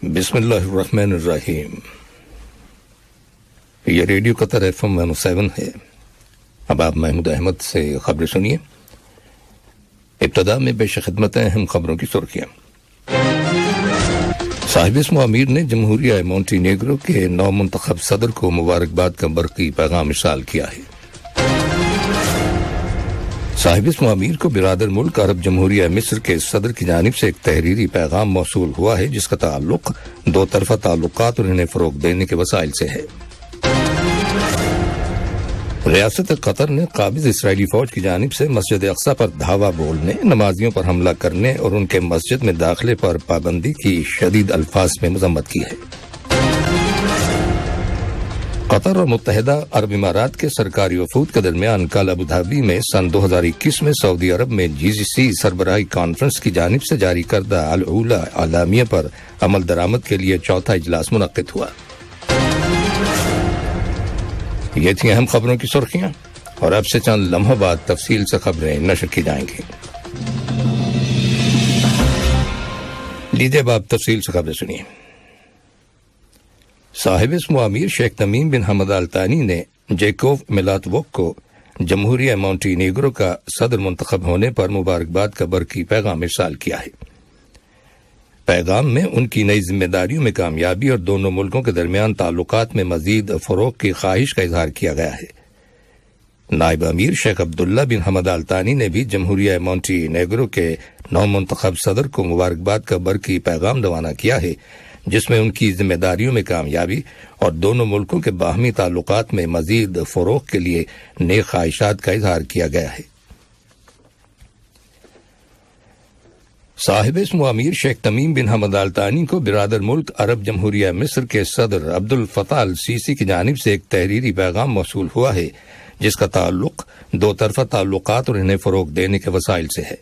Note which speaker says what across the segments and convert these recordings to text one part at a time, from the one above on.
Speaker 1: بسم اللہ الرحمن الرحیم۔ یہ ریڈیو قطر FM 107 ہے۔ اب آپ محمود احمد سے خبریں سنیے۔ ابتدا میں پیش خدمت ہیں اہم خبروں کی سرخیاں۔ صاحب اسم امیر نے جمہوریہ مونٹی نیگرو کے نو منتخب صدر کو مبارکباد کا برقی پیغام ارسال کیا ہے۔ صاحب اسم امیر کو برادر ملک عرب جمہوریہ مصر کے صدر کی جانب سے ایک تحریری پیغام موصول ہوا ہے جس کا تعلق دو طرفہ تعلقات اور انہیں فروغ دینے کے وسائل سے ہے۔ ریاست قطر نے قابض اسرائیلی فوج کی جانب سے مسجد اقصی پر دھاوا بولنے، نمازیوں پر حملہ کرنے اور ان کے مسجد میں داخلے پر پابندی کی شدید الفاظ میں مذمت کی ہے۔ قطر اور متحدہ عرب امارات کے سرکاری وفود کے درمیان کل ابوظہبی میں سن 2021 میں سعودی عرب میں GCC سربراہی کانفرنس کی جانب سے جاری کردہ العلا اعلامیہ پر عمل درآمد کے لیے چوتھا اجلاس منعقد ہوا۔ یہ تھیں اہم خبروں کی سرخیاں، اور اب سے چند لمحوں بعد تفصیل سے خبریں نشر کی جائیں گی۔ لیجیے اب آپ تفصیل سے خبریں سنیے۔ صاحب اسم امیر شیخ تمیم بن حمد آل ثانی نے جیکوب میلاتووک کو جمہوریہ مونٹی نیگرو کا صدر منتخب ہونے پر مبارکباد کا برقی پیغام ارسال کیا ہے۔ پیغام میں ان کی نئی ذمہ داریوں میں کامیابی اور دونوں ملکوں کے درمیان تعلقات میں مزید فروغ کی خواہش کا اظہار کیا گیا ہے۔ نائب امیر شیخ عبداللہ بن حمد آل ثانی نے بھی جمہوریہ مونٹی نیگرو کے نو منتخب صدر کو مبارکباد کا برقی پیغام روانہ کیا ہے جس میں ان کی ذمہ داریوں میں کامیابی اور دونوں ملکوں کے باہمی تعلقات میں مزید فروغ کے لیے نیک خواہشات کا اظہار کیا گیا ہے۔ صاحب اسم امیر شیخ تمیم بن حمد آل ثانی کو برادر ملک عرب جمہوریہ مصر کے صدر عبد الفتاح السیسی کی جانب سے ایک تحریری پیغام موصول ہوا ہے جس کا تعلق دو طرفہ تعلقات اور انہیں فروغ دینے کے وسائل سے ہے۔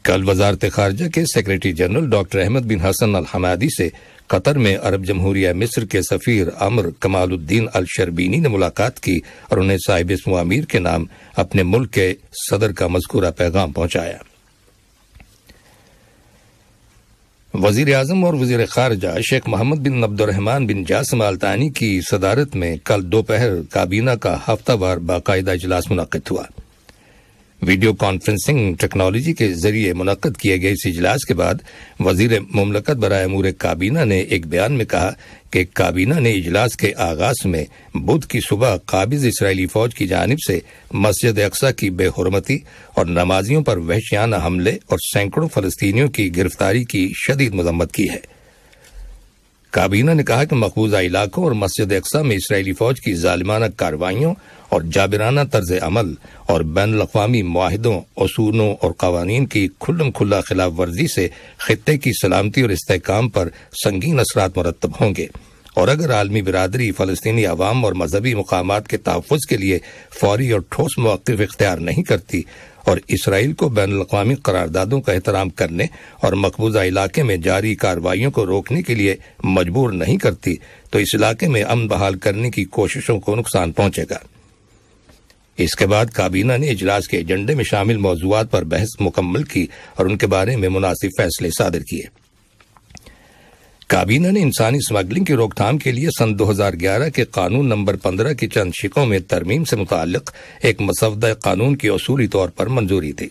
Speaker 1: کل وزارت خارجہ کے سیکریٹری جنرل ڈاکٹر احمد بن حسن الحمادی سے قطر میں عرب جمہوریہ مصر کے سفیر عمر کمال الدین الشربینی نے ملاقات کی اور انہیں صاحب اسم امیر کے نام اپنے ملک کے صدر کا مذکورہ پیغام پہنچایا۔ وزیر اعظم اور وزیر خارجہ شیخ محمد بن عبد الرحمن بن جاسم آل ثانی کی صدارت میں کل دوپہر کابینہ کا ہفتہ وار باقاعدہ اجلاس منعقد ہوا۔ ویڈیو کانفرنسنگ ٹیکنالوجی کے ذریعے منعقد کیے گئے اس اجلاس کے بعد وزیر مملکت برائے امور کابینہ نے ایک بیان میں کہا کہ کابینہ نے اجلاس کے آغاز میں بدھ کی صبح قابض اسرائیلی فوج کی جانب سے مسجد اقصی کی بے حرمتی اور نمازیوں پر وحشیانہ حملے اور سینکڑوں فلسطینیوں کی گرفتاری کی شدید مذمت کی ہے۔ کابینہ نے کہا کہ مقبوضہ علاقوں اور مسجد اقصی میں اسرائیلی فوج کی ظالمانہ کارروائیوں اور جابرانہ طرز عمل اور بین الاقوامی معاہدوں، اصولوں اور قوانین کی کھلم کھلا خلاف ورزی سے خطے کی سلامتی اور استحکام پر سنگین اثرات مرتب ہوں گے، اور اگر عالمی برادری فلسطینی عوام اور مذہبی مقامات کے تحفظ کے لیے فوری اور ٹھوس موقف اختیار نہیں کرتی اور اسرائیل کو بین الاقوامی قراردادوں کا احترام کرنے اور مقبوضہ علاقے میں جاری کارروائیوں کو روکنے کے لیے مجبور نہیں کرتی تو اس علاقے میں امن بحال کرنے کی کوششوں کو نقصان پہنچے گا۔ اس کے بعد کابینہ نے اجلاس کے ایجنڈے میں شامل موضوعات پر بحث مکمل کی اور ان کے بارے میں مناسب فیصلے صادر کیے۔ کابینہ نے انسانی اسمگلنگ کی روک تھام کے لیے سن 2011 کے قانون نمبر 15 کی چند شقوں میں ترمیم سے متعلق ایک مسودہ قانون کی اصولی طور پر منظوری دی۔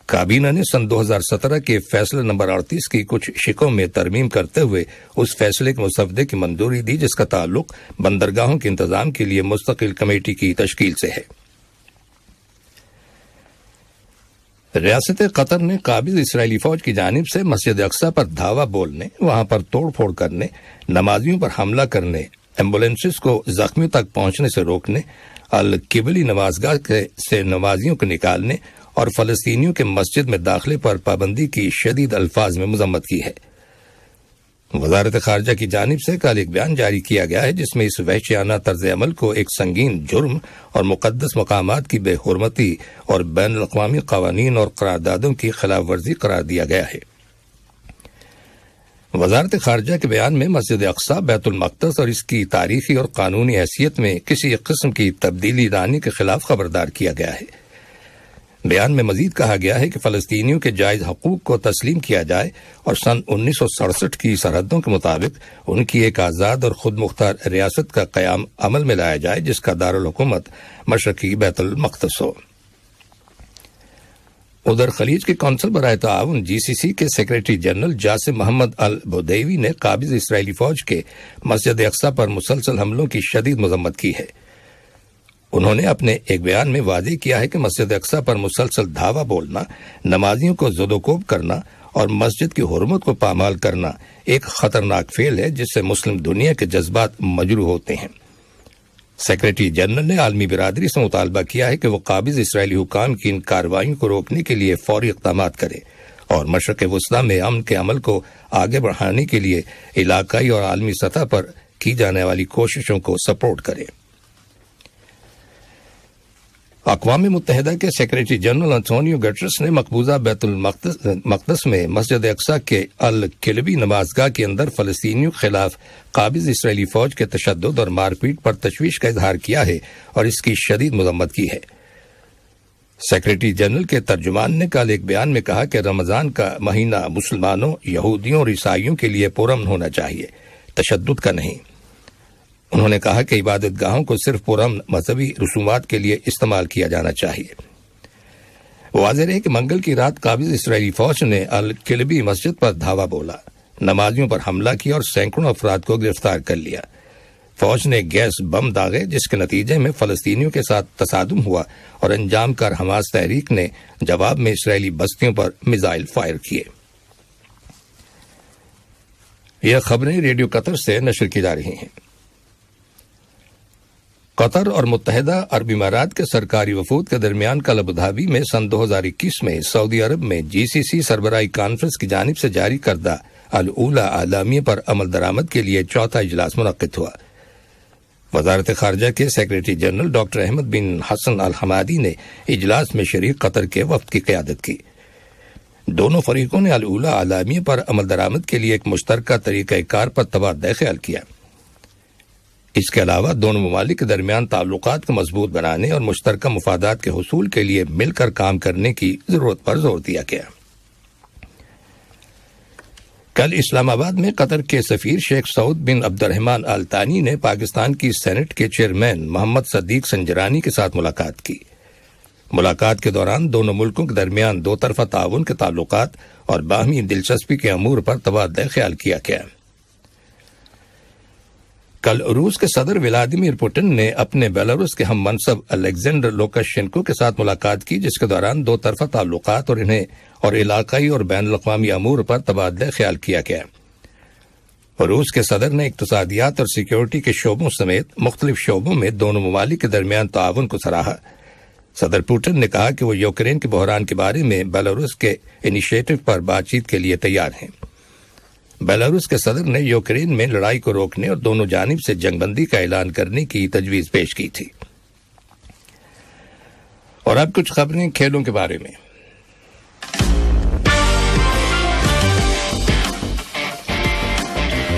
Speaker 1: کابینہ نے سن 2017 کے فیصلہ نمبر 38 کی کچھ شقوں میں ترمیم کرتے ہوئے اس فیصلے کے مسودے کی منظوری دی جس کا تعلق بندرگاہوں کے انتظام کے لیے مستقل کمیٹی کی تشکیل سے ہے۔ ریاست قطر نے قابض اسرائیلی فوج کی جانب سے مسجد اقصی پر دھاوا بولنے، وہاں پر توڑ پھوڑ کرنے، نمازیوں پر حملہ کرنے، ایمبولینسز کو زخمیوں تک پہنچنے سے روکنے، القبلی نمازگاہ سے نمازیوں کو نکالنے اور فلسطینیوں کے مسجد میں داخلے پر پابندی کی شدید الفاظ میں مذمت کی ہے۔ وزارت خارجہ کی جانب سے کل ایک بیان جاری کیا گیا ہے جس میں اس وحشیانہ طرز عمل کو ایک سنگین جرم اور مقدس مقامات کی بے حرمتی اور بین الاقوامی قوانین اور قراردادوں کی خلاف ورزی قرار دیا گیا ہے۔ وزارت خارجہ کے بیان میں مسجد اقصی بیت المقدس اور اس کی تاریخی اور قانونی حیثیت میں کسی قسم کی تبدیلی لانے کے خلاف خبردار کیا گیا ہے۔ بیان میں مزید کہا گیا ہے کہ فلسطینیوں کے جائز حقوق کو تسلیم کیا جائے اور سن 1967 کی سرحدوں کے مطابق ان کی ایک آزاد اور خود مختار ریاست کا قیام عمل میں لایا جائے جس کا دارالحکومت مشرقی بیت المقدس ہو۔ ادھر خلیج کے کونسل برائے تعاون GCC کے سیکریٹری جنرل جاسم محمد البدیوی نے قابض اسرائیلی فوج کے مسجد اقصی پر مسلسل حملوں کی شدید مذمت کی ہے۔ انہوں نے اپنے ایک بیان میں واضح کیا ہے کہ مسجد اقصی پر مسلسل دھاوا بولنا، نمازیوں کو زد و کوب کرنا اور مسجد کی حرمت کو پامال کرنا ایک خطرناک فعل ہے جس سے مسلم دنیا کے جذبات مجروح ہوتے ہیں۔ سیکریٹری جنرل نے عالمی برادری سے مطالبہ کیا ہے کہ وہ قابض اسرائیلی حکام کی ان کارروائیوں کو روکنے کے لیے فوری اقدامات کرے اور مشرق وسطیٰ میں امن کے عمل کو آگے بڑھانے کے لیے علاقائی اور عالمی سطح پر کی جانے والی کوششوں کو سپورٹ کرے۔ اقوام متحدہ کے سیکریٹری جنرل انٹونیو گٹرس نے مقبوضہ بیت المقدس میں مسجد اقصی کے الکلبی نماز گاہ کے اندر فلسطینیوں کے خلاف قابض اسرائیلی فوج کے تشدد اور مار پیٹ پر تشویش کا اظہار کیا ہے اور اس کی شدید مذمت کی ہے۔ سیکریٹری جنرل کے ترجمان نے کل ایک بیان میں کہا کہ رمضان کا مہینہ مسلمانوں، یہودیوں اور عیسائیوں کے لیے پرامن ہونا چاہیے، تشدد کا نہیں۔ انہوں نے کہا کہ عبادت گاہوں کو صرف پرامن مذہبی رسومات کے لیے استعمال کیا جانا چاہیے۔ واضح ہے کہ منگل کی رات قابض اسرائیلی فوج نے الکلبی مسجد پر دھاوا بولا، نمازیوں پر حملہ کیا اور سینکڑوں افراد کو گرفتار کر لیا۔ فوج نے گیس بم داغے جس کے نتیجے میں فلسطینیوں کے ساتھ تصادم ہوا اور انجام کار حماس تحریک نے جواب میں اسرائیلی بستیوں پر میزائل فائر کیے۔ یہ خبریں ریڈیو قطر سے نشر کی جا رہی ہیں۔ قطر اور متحدہ عرب امارات کے سرکاری وفود کے درمیان کل ابوظہبی میں سن 2021 میں سعودی عرب میں GCC سربراہی کانفرنس کی جانب سے جاری کردہ الاولیٰ اعلامیے پر عمل درآمد کے لیے چوتھا اجلاس منعقد ہوا۔ وزارت خارجہ کے سیکریٹری جنرل ڈاکٹر احمد بن حسن الحمادی نے اجلاس میں شریک قطر کے وفد کی قیادت کی۔ دونوں فریقوں نے الاولیٰ اعلامیے پر عمل درآمد کے لیے ایک مشترکہ طریقہ کار پر تبادلہ خیال کیا۔ اس کے علاوہ دونوں ممالک کے درمیان تعلقات کو مضبوط بنانے اور مشترکہ مفادات کے حصول کے لیے مل کر کام کرنے کی ضرورت پر زور دیا گیا۔ کل اسلام آباد میں قطر کے سفیر شیخ سعود بن عبد الرحمن آل ثانی نے پاکستان کی سینٹ کے چیئرمین محمد صدیق سنجرانی کے ساتھ ملاقات کی۔ ملاقات کے دوران دونوں ملکوں کے درمیان دو طرفہ تعاون کے تعلقات اور باہمی دلچسپی کے امور پر تبادلہ خیال کیا گیا۔ کل روس کے صدر ولادیمیر پوٹن نے اپنے بیلاروس کے ہم منصب الیگزینڈر لوکاشینکو کے ساتھ ملاقات کی جس کے دوران دو طرفہ تعلقات اور علاقائی اور بین الاقوامی امور پر تبادلہ خیال کیا گیا۔ روس کے صدر نے اقتصادیات اور سیکیورٹی کے شعبوں سمیت مختلف شعبوں میں دونوں ممالک کے درمیان تعاون کو سراہا۔ صدر پوٹن نے کہا کہ وہ یوکرین کے بحران کے بارے میں بیلاروس کے انیشیٹو پر بات چیت کے لیے تیار ہیں۔ بیلاروس کے صدر نے یوکرین میں لڑائی کو روکنے اور دونوں جانب سے جنگ بندی کا اعلان کرنے کی تجویز پیش کی تھی۔ اور اب کچھ خبریں کھیلوں کے بارے میں۔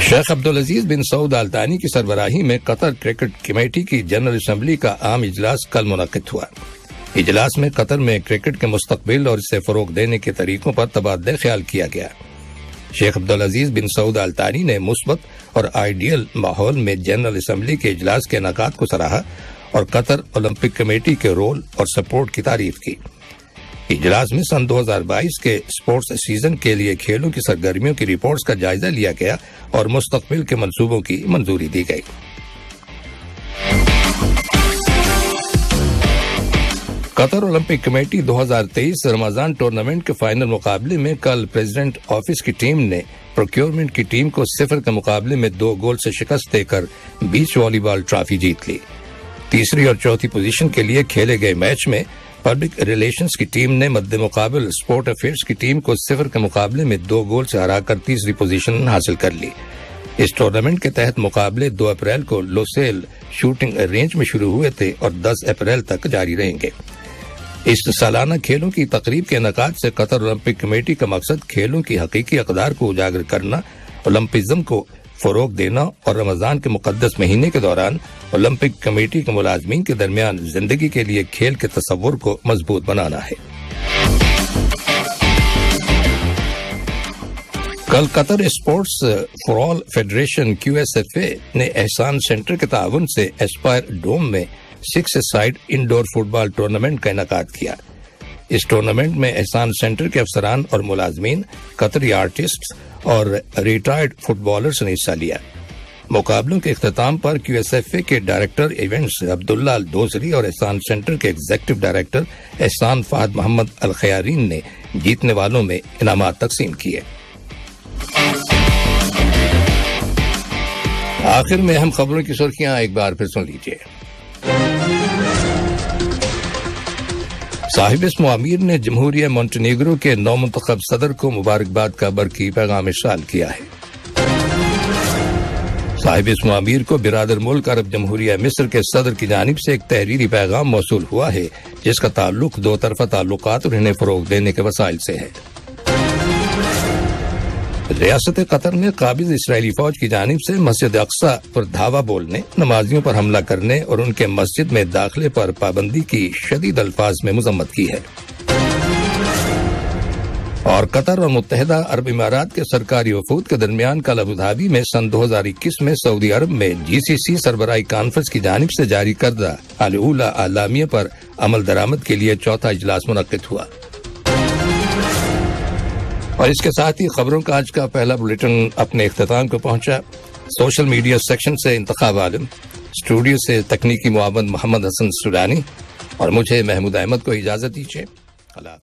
Speaker 1: شیخ عبدالعزیز بن سعود آل ثانی کی سربراہی میں قطر کرکٹ کمیٹی کی جنرل اسمبلی کا عام اجلاس کل منعقد ہوا۔ اجلاس میں قطر میں کرکٹ کے مستقبل اور اسے فروغ دینے کے طریقوں پر تبادلہ خیال کیا گیا۔ شیخ عبدالعزیز بن سعود آل ثانی نے مثبت اور آئیڈیل ماحول میں جنرل اسمبلی کے اجلاس کے انعقاد کو سراہا اور قطر اولمپک کمیٹی کے رول اور سپورٹ کی تعریف کی۔ اجلاس میں سن 2022 کے اسپورٹس سیزن کے لیے کھیلوں کی سرگرمیوں کی رپورٹس کا جائزہ لیا گیا اور مستقبل کے منصوبوں کی منظوری دی گئی۔ قطر اولمپک کمیٹی 2023 رمضان ٹورنامنٹ کے فائنل مقابلے میں کل پریزیڈنٹ آفس کی ٹیم نے پروکیورمنٹ کی ٹیم کو 0 کے مقابلے میں 2 گول سے شکست دے کر بیچ والی بال ٹرافی جیت لی۔ تیسری اور چوتھی پوزیشن کے لیے کھیلے گئے میچ میں پبلک ریلیشنز کی ٹیم نے مد مقابل اسپورٹ افیئرز کی ٹیم کو 0 کے مقابلے میں 2 گول سے ہرا کر تیسری پوزیشن حاصل کر لی۔ اس ٹورنامنٹ کے تحت مقابلے 2 اپریل کو لوسیل شوٹنگ رینج میں شروع ہوئے تھے اور 10 اپریل تک جاری رہیں گے۔ اس سالانہ کھیلوں کی تقریب کے انعقاد سے قطر اولمپک کمیٹی کا مقصد کھیلوں کی حقیقی اقدار کو اجاگر کرنا، اولمپزم کو فروغ دینا اور رمضان کے مقدس مہینے کے دوران اولمپک کمیٹی کے ملازمین کے درمیان زندگی کے لیے کھیل کے تصور کو مضبوط بنانا ہے۔ کل Qatar sports for all federation QSFA نے احسان سینٹر کے تعاون سے ایسپائر ڈوم میں 6 سائڈ انڈور فٹ بال ٹورنامنٹ کا انعقاد کیا۔ اس ٹورنامنٹ میں احسان سینٹر کے افسران اور ملازمین، قطری آرٹسٹ اور ریٹائرڈ فٹ بالرز نے حصہ لیا۔ مقابلوں کے اختتام پر QSFA کے ڈائریکٹر ایونٹس عبداللہ الدوسری اور احسان سینٹر کے ایگزیکٹو ڈائریکٹر احسان فہد محمد الخیارین نے جیتنے والوں میں انعامات تقسیم کیے۔ آخر میں اہم خبروں کی سرخیاں ایک بار پھر سن لیجیے۔ صاحب اسم امیر نے جمہوریہ مونٹینیگرو کے نو منتخب صدر کو مبارکباد کا برقی پیغام ارسال کیا ہے۔ صاحب اسم امیر کو برادر ملک عرب جمہوریہ مصر کے صدر کی جانب سے ایک تحریری پیغام موصول ہوا ہے جس کا تعلق دو طرفہ تعلقات اور انہیں فروغ دینے کے وسائل سے ہے۔ ریاست قطر نے قابض اسرائیلی فوج کی جانب سے مسجد اقصی پر دھاوا بولنے، نمازیوں پر حملہ کرنے اور ان کے مسجد میں داخلے پر پابندی کی شدید الفاظ میں مذمت کی ہے۔ اور قطر اور متحدہ عرب امارات کے سرکاری وفود کے درمیان کل ابوظہبی میں سن 2021 میں سعودی عرب میں GCC سربراہی کانفرنس کی جانب سے جاری کردہ الاولی اعلامیہ پر عمل درآمد کے لیے چوتھا اجلاس منعقد ہوا۔ اور اس کے ساتھ ہی خبروں کا آج کا پہلا بلیٹن اپنے اختتام کو پہنچا۔ سوشل میڈیا سیکشن سے انتخاب عالم، اسٹوڈیو سے تکنیکی معاون محمد حسن سڈانی اور مجھے محمود احمد کو اجازت دیجیے۔